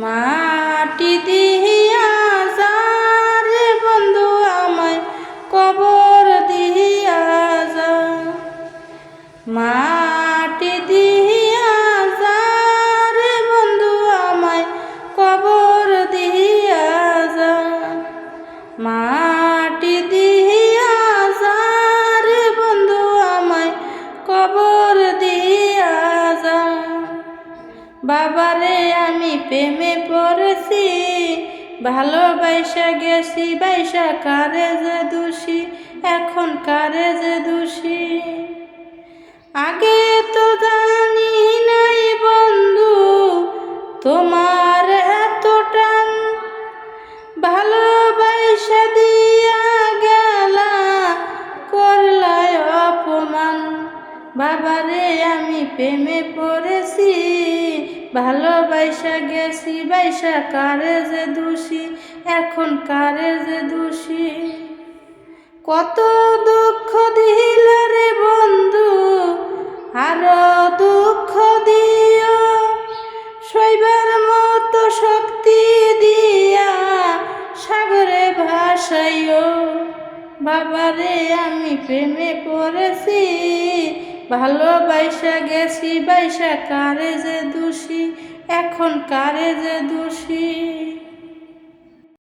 মাটি দিয়া যা রে বন্ধু আমায় কবর দিয়া যা। মাটি দিয়া যা রে বন্ধু আমায় কবর দিয়া যা। মাটি দিয়া যা রে বন্ধু আমায় কবর দিয়া যা। বাবারে আমি প্রেমে পড়েছি, ভালোবাসা গেছি বাইসা, কারে যে দোষী এখন কারে যে দোষী। আগে তো জানি নাই বন্ধু তোমার এত টান, ভালোবাসা দিয়া গেলা করলায় অপমান। বাবারে আমি প্রেমে পড়েছি, ভালোবাসা গেছি বাইসা, কারে যে দোষী এখন কারে যে দোষী। কত দুঃখ দিলে রে বন্ধু আরো দুঃখ দিও, সইবার মতো শক্তি দিয়া সাগরে ভাসাইও। বাবারে আমি প্রেমে পড়েছি, ভালোবাসা গেছি বাইসা, কারে যে দোষী এখন কারে যে দোষী।